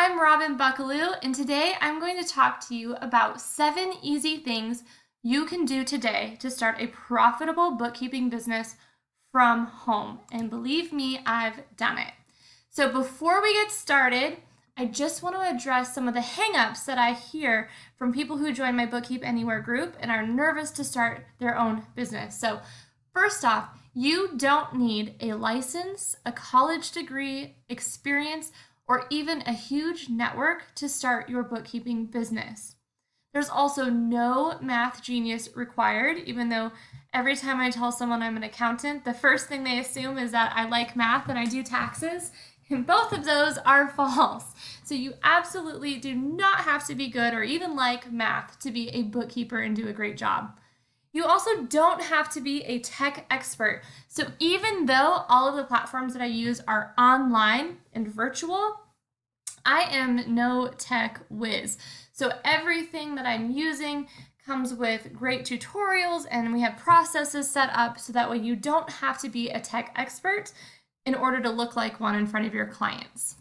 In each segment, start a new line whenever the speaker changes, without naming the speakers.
I'm Robin Buckaloo, and today I'm going to talk to you about 7 easy things you can do today to start a profitable bookkeeping business from home. And believe me, I've done it. So before we get started, I just want to address some of the hangups that I hear from people who join my Bookkeep Anywhere group and are nervous to start their own business. So first off, you don't need a license, a college degree, experience, or even a huge network to start your bookkeeping business. There's also no math genius required, even though every time I tell someone I'm an accountant, the first thing they assume is that I like math and I do taxes, and both of those are false. So you absolutely do not have to be good or even like math to be a bookkeeper and do a great job. You also don't have to be a tech expert. So even though all of the platforms that I use are online and virtual, I am no tech whiz. So everything that I'm using comes with great tutorials, and we have processes set up so that way you don't have to be a tech expert in order to look like one in front of your clients.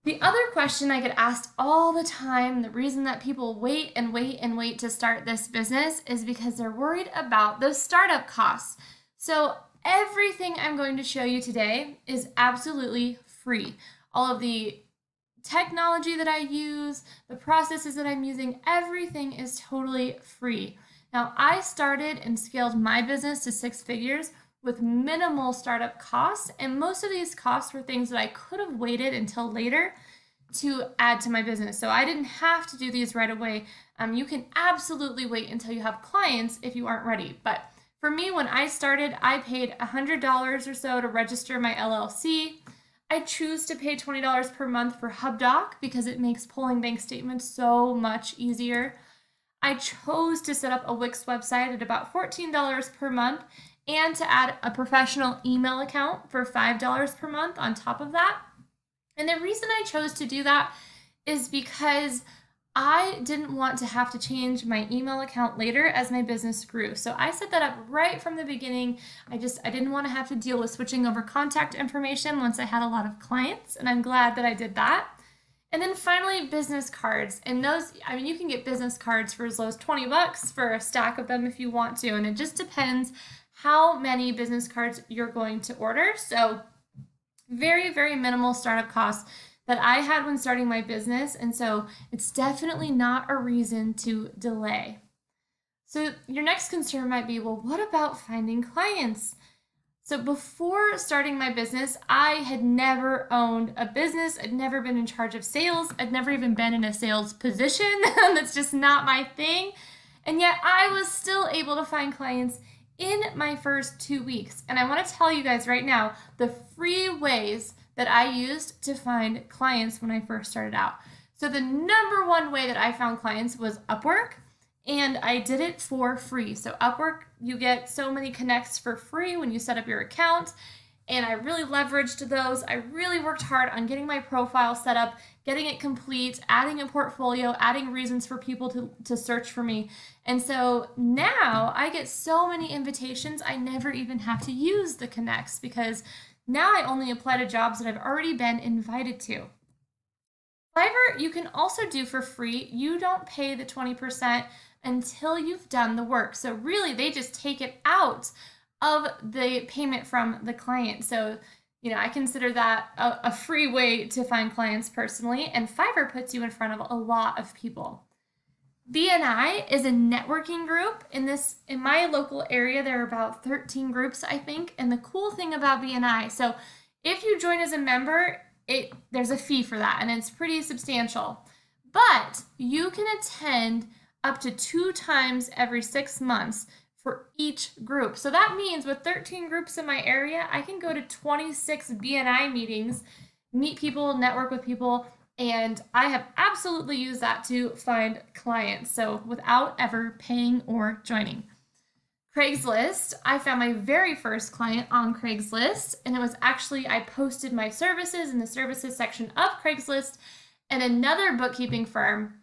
The other question I get asked all the time, the reason that people wait and wait and wait to start this business is because they're worried about the startup costs. So everything I'm going to show you today is absolutely free. All of the technology that I use, the processes that I'm using, everything is totally free. Now, I started and scaled my business to 6 figures with minimal startup costs, and most of these costs were things that I could have waited until later to add to my business. So I didn't have to do these right away. You can absolutely wait until you have clients if you aren't ready. But for me, when I started, I paid $100 or so to register my LLC. I choose to pay $20 per month for HubDoc because it makes pulling bank statements so much easier. I chose to set up a Wix website at about $14 per month and to add a professional email account for $5 per month on top of that. And the reason I chose to do that is because I didn't want to have to change my email account later as my business grew. So I set that up right from the beginning. I didn't want to have to deal with switching over contact information once I had a lot of clients, and I'm glad that I did that. And then finally, business cards. And those, you can get business cards for as low as $20 for a stack of them if you want to, and it just depends how many business cards you're going to order. So very, very minimal startup costs that I had when starting my business, and so it's definitely not a reason to delay. So your next concern might be, well, what about finding clients? So before starting my business, I had never owned a business. I'd never been in charge of sales. I'd never even been in a sales position. That's just not my thing. And yet I was still able to find clients in my first 2 weeks. And I want to tell you guys right now the free ways that I used to find clients when I first started out. So the number one way that I found clients was Upwork, and I did it for free. So Upwork, you get so many connects for free when you set up your account, and I really leveraged those. I really worked hard on getting my profile set up, getting it complete, adding a portfolio, adding reasons for people to search for me. And so now I get so many invitations, I never even have to use the connects because now I only apply to jobs that I've already been invited to. Fiverr, you can also do for free. You don't pay the 20% until you've done the work. So really, they just take it out of the payment from the client. So, I consider that a free way to find clients personally, and Fiverr puts you in front of a lot of people. BNI is a networking group. In my local area, there are about 13 groups, I think. And the cool thing about BNI, so if you join as a member, there's a fee for that, and it's pretty substantial. But you can attend up to 2 times every 6 months for each group. So that means with 13 groups in my area, I can go to 26 BNI meetings, meet people, network with people, and I have absolutely used that to find clients, so without ever paying or joining. Craigslist, I found my very first client on Craigslist, and it was actually, I posted my services in the services section of Craigslist, and another bookkeeping firm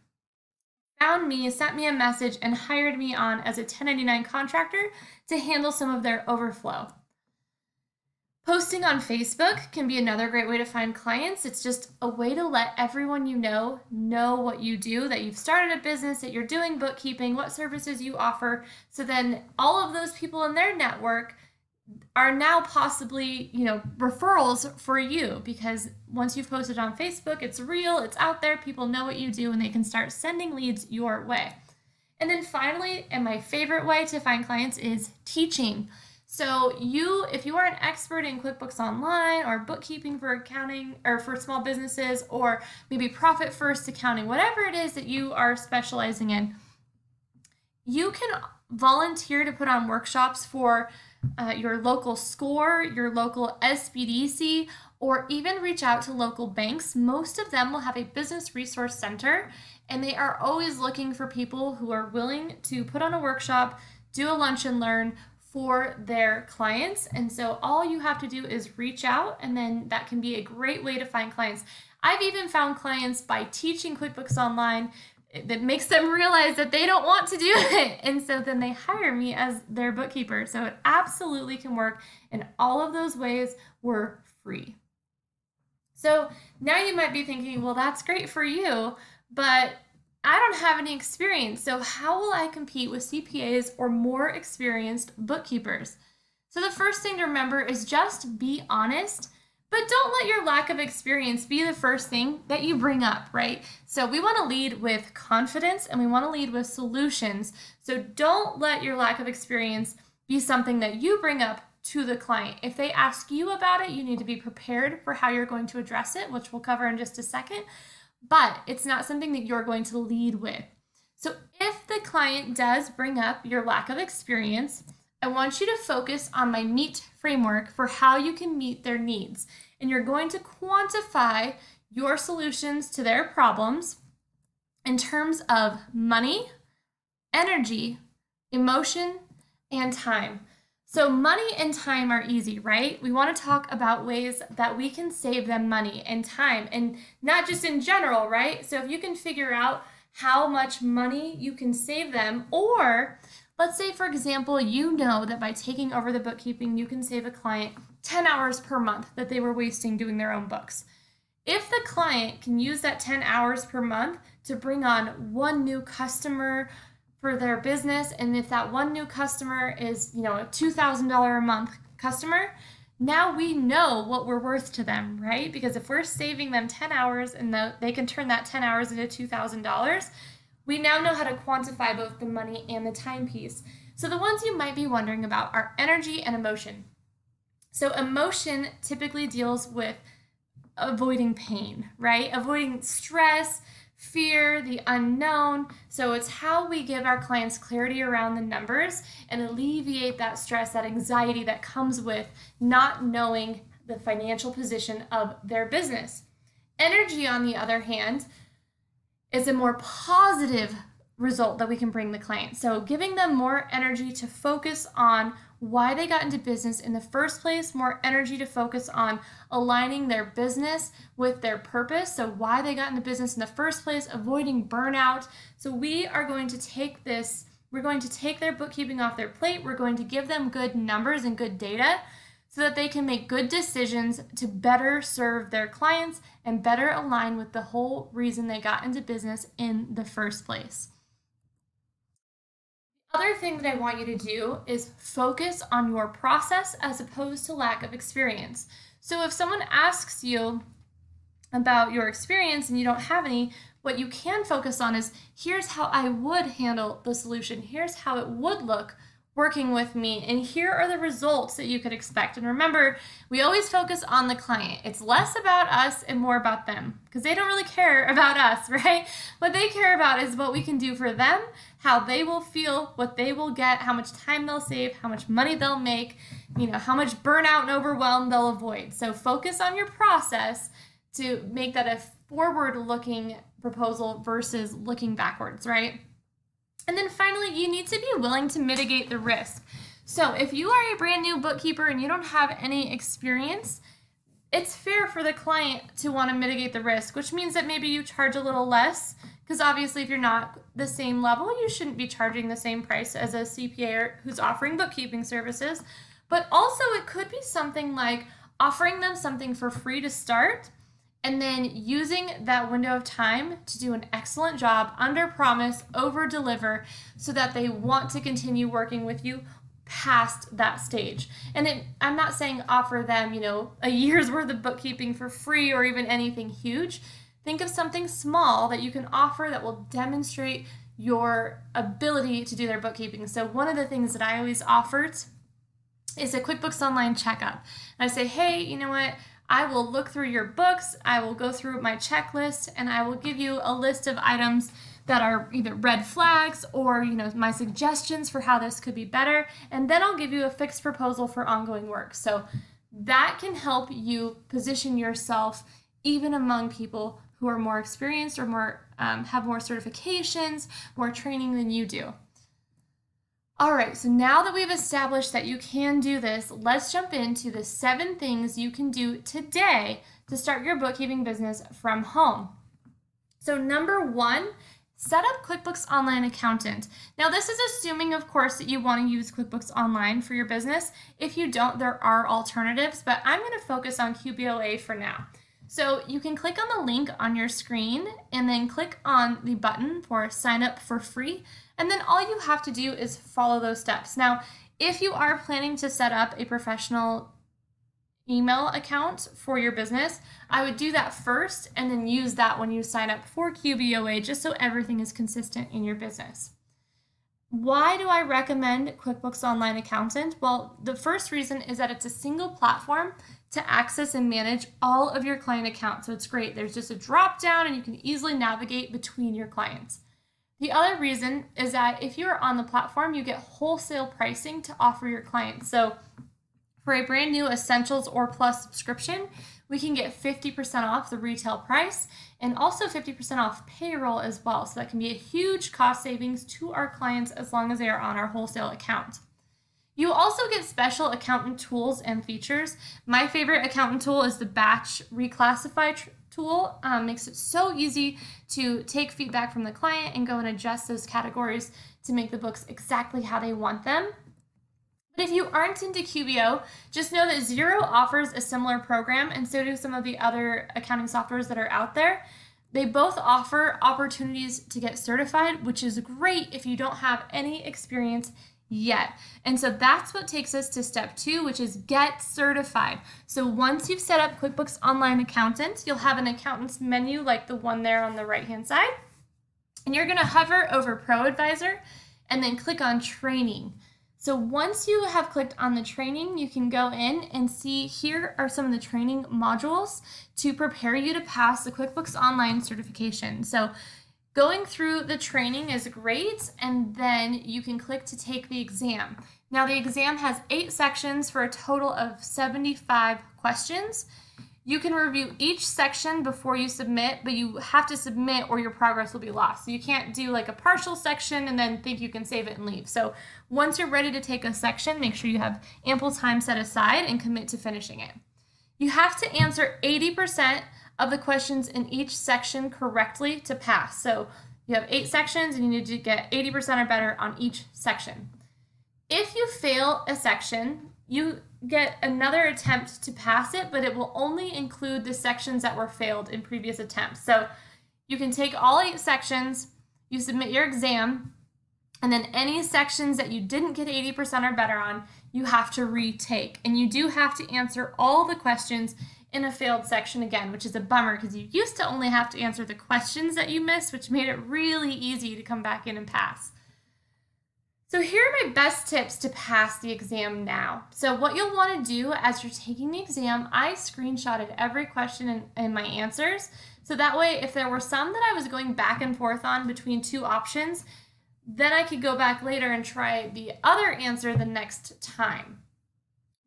found me, sent me a message, and hired me on as a 1099 contractor to handle some of their overflow. Posting on Facebook can be another great way to find clients. It's just a way to let everyone you know what you do, that you've started a business, that you're doing bookkeeping, what services you offer. So then all of those people in their network are now possibly, referrals for you, because once you've posted on Facebook, it's real, it's out there, people know what you do, and they can start sending leads your way. And then finally, and my favorite way to find clients is teaching. So if you are an expert in QuickBooks Online or bookkeeping for accounting or for small businesses, or maybe profit first accounting, whatever it is that you are specializing in, you can volunteer to put on workshops for your local SCORE, your local SBDC, or even reach out to local banks. Most of them will have a business resource center, and they are always looking for people who are willing to put on a workshop, do a lunch and learn for their clients. And so all you have to do is reach out, and then that can be a great way to find clients. I've even found clients by teaching QuickBooks Online that makes them realize that they don't want to do it. And so then they hire me as their bookkeeper. So it absolutely can work. And all of those ways were free. So now you might be thinking, well, that's great for you, but I don't have any experience. So how will I compete with CPAs or more experienced bookkeepers? So the first thing to remember is just be honest. But don't let your lack of experience be the first thing that you bring up, right? So we want to lead with confidence, and we want to lead with solutions. So don't let your lack of experience be something that you bring up to the client. If they ask you about it, you need to be prepared for how you're going to address it, which we'll cover in just a second. But it's not something that you're going to lead with. So if the client does bring up your lack of experience, I want you to focus on my MEET framework for how you can meet their needs. And you're going to quantify your solutions to their problems in terms of money, energy, emotion, and time. So money and time are easy, right? We want to talk about ways that we can save them money and time, and not just in general, right? So if you can figure out how much money you can save them, or let's say, for example, you know that by taking over the bookkeeping, you can save a client 10 hours per month that they were wasting doing their own books. If the client can use that 10 hours per month to bring on one new customer for their business, and if that one new customer is, a $2,000 a month customer, now we know what we're worth to them, right? Because if we're saving them 10 hours and they can turn that 10 hours into $2,000, we now know how to quantify both the money and the time piece. So the ones you might be wondering about are energy and emotion. So emotion typically deals with avoiding pain, right? Avoiding stress, fear, the unknown. So it's how we give our clients clarity around the numbers and alleviate that stress, that anxiety that comes with not knowing the financial position of their business. Energy, on the other hand, is a more positive result that we can bring the client. So giving them more energy to focus on why they got into business in the first place, more energy to focus on aligning their business with their purpose. So why they got into business in the first place, avoiding burnout. So we are going to take we're going to take their bookkeeping off their plate. We're going to give them good numbers and good data so that they can make good decisions to better serve their clients and better align with the whole reason they got into business in the first place. The other thing that I want you to do is focus on your process as opposed to lack of experience. So if someone asks you about your experience and you don't have any, what you can focus on is, here's how I would handle the solution. Here's how it would look working with me, and here are the results that you could expect. And remember, we always focus on the client. It's less about us and more about them, because they don't really care about us, right? What they care about is what we can do for them, how they will feel, what they will get, how much time they'll save, how much money they'll make, how much burnout and overwhelm they'll avoid. So focus on your process to make that a forward-looking proposal versus looking backwards, right? And then finally, you need to be willing to mitigate the risk. So if you are a brand new bookkeeper and you don't have any experience, it's fair for the client to want to mitigate the risk, which means that maybe you charge a little less, because obviously if you're not the same level, you shouldn't be charging the same price as a CPA who's offering bookkeeping services. But also it could be something like, offering them something for free to start, and then using that window of time to do an excellent job, under promise, over deliver, so that they want to continue working with you past that stage. And I'm not saying offer them, a year's worth of bookkeeping for free or even anything huge. Think of something small that you can offer that will demonstrate your ability to do their bookkeeping. So one of the things that I always offered is a QuickBooks Online checkup. And I say, hey, you know what? I will look through your books, I will go through my checklist, and I will give you a list of items that are either red flags or my suggestions for how this could be better, and then I'll give you a fixed proposal for ongoing work. So that can help you position yourself even among people who are more experienced or more have more certifications, more training than you do. All right, so now that we've established that you can do this, let's jump into the 7 things you can do today to start your bookkeeping business from home. So number 1, set up QuickBooks Online Accountant. Now this is assuming, of course, that you want to use QuickBooks Online for your business. If you don't, there are alternatives, but I'm going to focus on QBOA for now. So you can click on the link on your screen and then click on the button for sign up for free. And then all you have to do is follow those steps. Now, if you are planning to set up a professional email account for your business, I would do that first and then use that when you sign up for QBOA, just so everything is consistent in your business. Why do I recommend QuickBooks Online Accountant? Well, the first reason is that it's a single platform to access and manage all of your client accounts. So it's great. There's just a drop down and you can easily navigate between your clients. The other reason is that if you're on the platform, you get wholesale pricing to offer your clients. So for a brand new Essentials or Plus subscription, we can get 50% off the retail price and also 50% off payroll as well. So that can be a huge cost savings to our clients as long as they are on our wholesale account. You also get special accountant tools and features. My favorite accountant tool is the Batch Reclassify tool. Makes it so easy to take feedback from the client and go and adjust those categories to make the books exactly how they want them. But if you aren't into QBO, just know that Xero offers a similar program, and so do some of the other accounting softwares that are out there. They both offer opportunities to get certified, which is great if you don't have any experience yet. And so that's what takes us to step 2, which is get certified. So once you've set up QuickBooks Online Accountant, you'll have an accountant's menu like the one there on the right-hand side. And you're going to hover over Pro Advisor and then click on Training. So once you have clicked on the training, you can go in and see here are some of the training modules to prepare you to pass the QuickBooks Online certification. So going through the training is great, and then you can click to take the exam. Now the exam has 8 sections for a total of 75 questions. You can review each section before you submit, but you have to submit or your progress will be lost. So you can't do like a partial section and then think you can save it and leave. So once you're ready to take a section, make sure you have ample time set aside and commit to finishing it. You have to answer 80% of the questions in each section correctly to pass. So you have 8 sections and you need to get 80% or better on each section. If you fail a section, you get another attempt to pass it, but it will only include the sections that were failed in previous attempts. So you can take all 8 sections, you submit your exam, and then any sections that you didn't get 80% or better on, you have to retake. And you do have to answer all the questions in a failed section again, which is a bummer because you used to only have to answer the questions that you missed, which made it really easy to come back in and pass. So here are my best tips to pass the exam now. So what you'll want to do as you're taking the exam, I screenshotted every question in my answers. So that way, if there were some that I was going back and forth on between 2 options, then I could go back later and try the other answer the next time.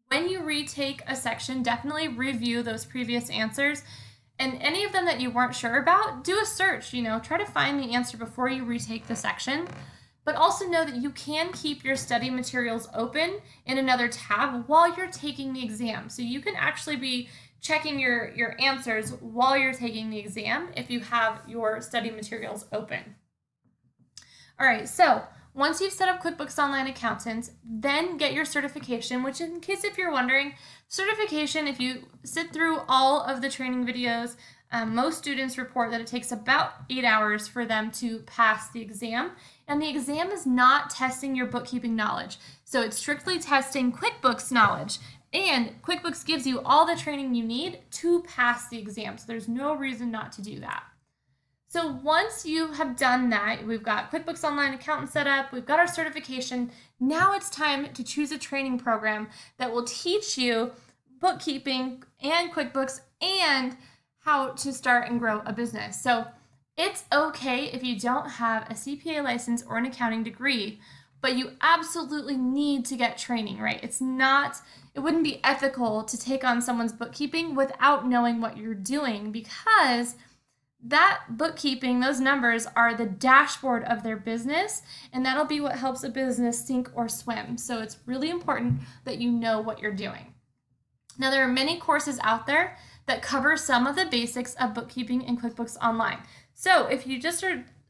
When you retake a section, definitely review those previous answers. And any of them that you weren't sure about, do a search, try to find the answer before you retake the section. But also know that you can keep your study materials open in another tab while you're taking the exam. So you can actually be checking your answers while you're taking the exam if you have your study materials open. All right, so once you've set up QuickBooks Online accountants, then get your certification, which in case if you're wondering, certification, if you sit through all of the training videos, most students report that it takes about 8 hours for them to pass the exam. And the exam is not testing your bookkeeping knowledge. So it's strictly testing QuickBooks knowledge. And QuickBooks gives you all the training you need to pass the exam. So there's no reason not to do that. So once you have done that, we've got QuickBooks Online Accountant set up, we've got our certification. Now it's time to choose a training program that will teach you bookkeeping and QuickBooks and how to start and grow a business. So it's okay if you don't have a CPA license or an accounting degree, but you absolutely need to get training, right? It wouldn't be ethical to take on someone's bookkeeping without knowing what you're doing, because that bookkeeping, those numbers are the dashboard of their business, and that'll be what helps a business sink or swim. So it's really important that you know what you're doing. Now, there are many courses out there that cover some of the basics of bookkeeping and QuickBooks Online. So if you just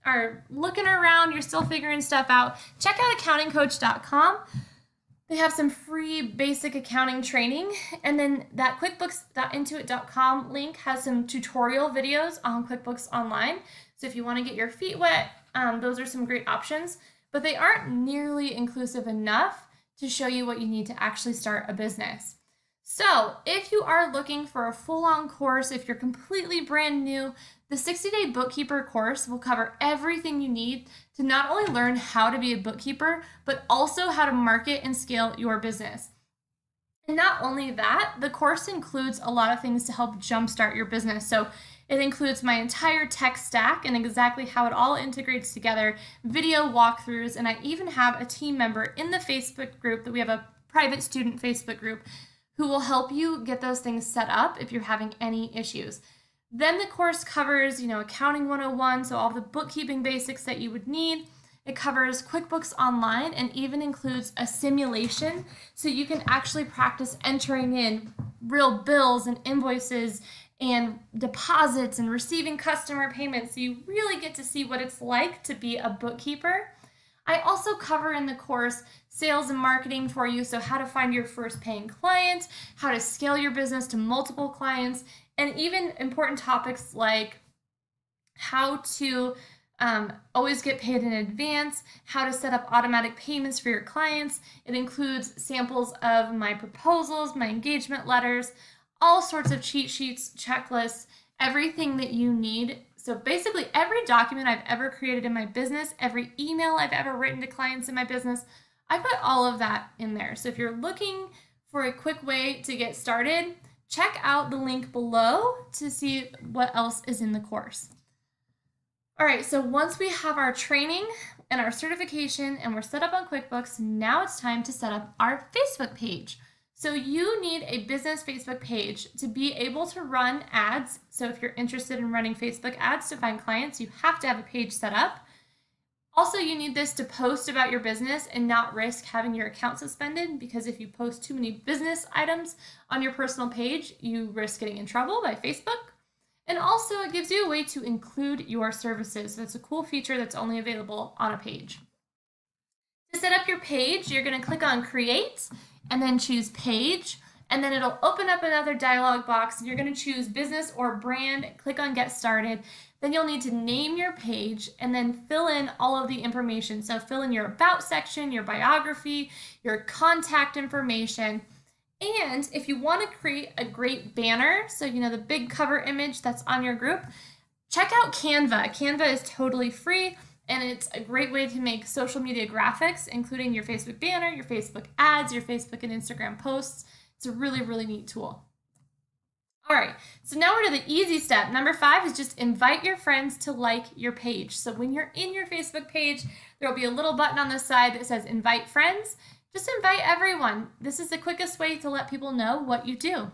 are looking around, you're still figuring stuff out, check out accountingcoach.com. They have some free basic accounting training, and then that QuickBooks.intuit.com link has some tutorial videos on QuickBooks Online. So if you want to get your feet wet, those are some great options, but they aren't nearly inclusive enough to show you what you need to actually start a business. So if you are looking for a full-on course, if you're completely brand new, the 60-day bookkeeper course will cover everything you need to not only learn how to be a bookkeeper, but also how to market and scale your business. And not only that, the course includes a lot of things to help jumpstart your business. So it includes my entire tech stack and exactly how it all integrates together, video walkthroughs, and I even have a team member in the Facebook group that we have a private student Facebook group who will help you get those things set up if you're having any issues. Then the course covers, accounting 101, so all the bookkeeping basics that you would need. It covers QuickBooks Online and even includes a simulation so you can actually practice entering in real bills and invoices and deposits and receiving customer payments, so you really get to see what it's like to be a bookkeeper. I also cover in the course sales and marketing for you, so how to find your first paying client, how to scale your business to multiple clients, and even important topics like how to always get paid in advance, how to set up automatic payments for your clients. It includes samples of my proposals, my engagement letters, all sorts of cheat sheets, checklists, everything that you need. So basically every document I've ever created in my business, every email I've ever written to clients in my business, I put all of that in there. So if you're looking for a quick way to get started, check out the link below to see what else is in the course. All right, so once we have our training and our certification and we're set up on QuickBooks, now it's time to set up our Facebook page. So you need a business Facebook page to be able to run ads. So if you're interested in running Facebook ads to find clients, you have to have a page set up. Also, you need this to post about your business and not risk having your account suspended, because if you post too many business items on your personal page, you risk getting in trouble by Facebook. And also it gives you a way to include your services. So it's a cool feature that's only available on a page. To set up your page, you're going to click on Create and then choose Page, and then it'll open up another dialog box, and you're going to choose Business or Brand, click on Get Started. Then you'll need to name your page and then fill in all of the information. So fill in your About section, your biography, your contact information. And if you want to create a great banner, so the big cover image that's on your group, check out Canva. Canva is totally free, and it's a great way to make social media graphics, including your Facebook banner, your Facebook ads, your Facebook and Instagram posts. It's a really, really neat tool. All right, so now we're to the easy step. Number 5 is just invite your friends to like your page. So when you're in your Facebook page, there will be a little button on the side that says invite friends. Just invite everyone. This is the quickest way to let people know what you do.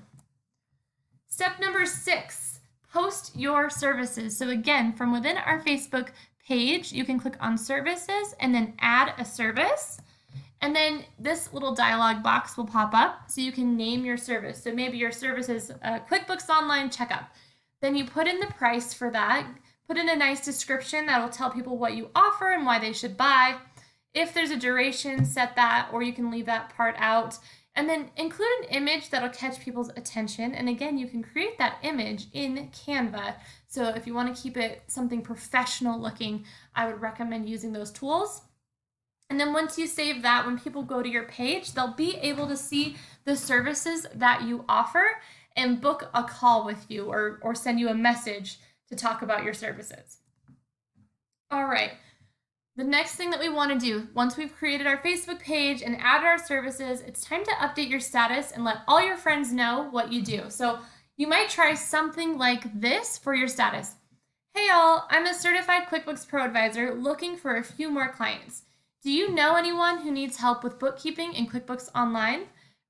Step number 6, post your services. So again, from within our Facebook page, you can click on services and then add a service. And then this little dialog box will pop up so you can name your service. So maybe your service is a QuickBooks Online checkup. Then you put in the price for that, put in a nice description that will tell people what you offer and why they should buy. If there's a duration, set that, or you can leave that part out. And then include an image that'll catch people's attention. And again, you can create that image in Canva. So if you want to keep it something professional looking, I would recommend using those tools. And then once you save that, when people go to your page, they'll be able to see the services that you offer and book a call with you or send you a message to talk about your services. All right. The next thing that we want to do, once we've created our Facebook page and added our services, it's time to update your status and let all your friends know what you do. So you might try something like this for your status. Hey all, I'm a certified QuickBooks Pro advisor looking for a few more clients. Do you know anyone who needs help with bookkeeping in QuickBooks Online?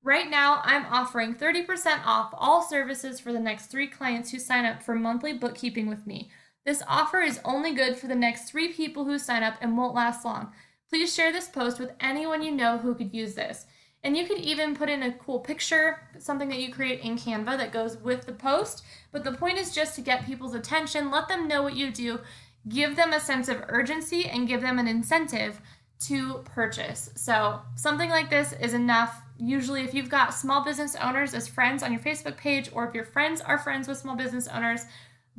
Right now, I'm offering 30% off all services for the next 3 clients who sign up for monthly bookkeeping with me. This offer is only good for the next 3 people who sign up and won't last long. Please share this post with anyone you know who could use this. And you could even put in a cool picture, something that you create in Canva that goes with the post. But the point is just to get people's attention, let them know what you do, give them a sense of urgency, and give them an incentive to purchase. So something like this is enough. Usually if you've got small business owners as friends on your Facebook page, or if your friends are friends with small business owners,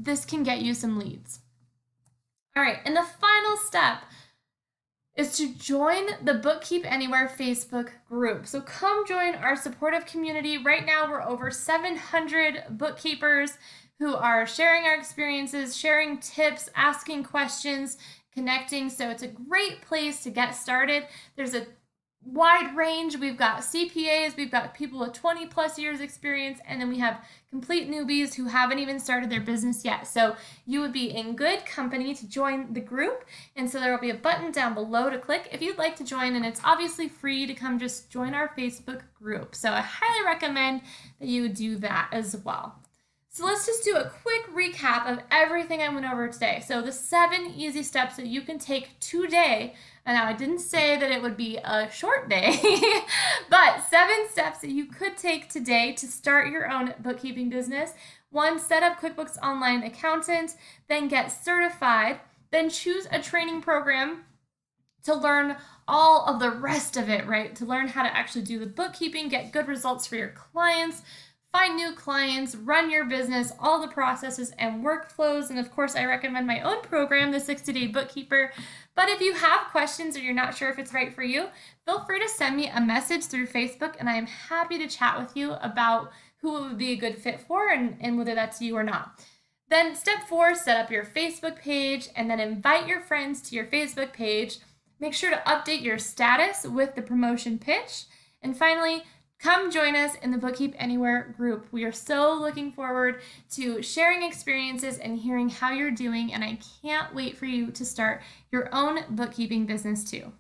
this can get you some leads. All right, and the final step is to join the Bookkeep Anywhere Facebook group. So come join our supportive community. Right now we're over 700 bookkeepers who are sharing our experiences, sharing tips, asking questions, connecting. So it's a great place to get started. There's a wide range. We've got CPAs, we've got people with 20 plus years experience, and then we have complete newbies who haven't even started their business yet. So you would be in good company to join the group. And so there will be a button down below to click if you'd like to join, and it's obviously free to come just join our Facebook group. So I highly recommend that you would do that as well. So let's just do a quick recap of everything I went over today. So the 7 easy steps that you can take today. And now I didn't say that it would be a short day, but 7 steps that you could take today to start your own bookkeeping business. 1, set up QuickBooks Online Accountant, then get certified, then choose a training program to learn all of the rest of it, right? To learn how to actually do the bookkeeping, get good results for your clients, find new clients, run your business, all the processes and workflows. And of course, I recommend my own program, the 60-Day Bookkeeper. But if you have questions or you're not sure if it's right for you, feel free to send me a message through Facebook, and I am happy to chat with you about who it would be a good fit for and whether that's you or not. Then step 4, set up your Facebook page and then invite your friends to your Facebook page. Make sure to update your status with the promotion pitch. And finally, come join us in the Bookkeep Anywhere group. We are so looking forward to sharing experiences and hearing how you're doing, and I can't wait for you to start your own bookkeeping business too.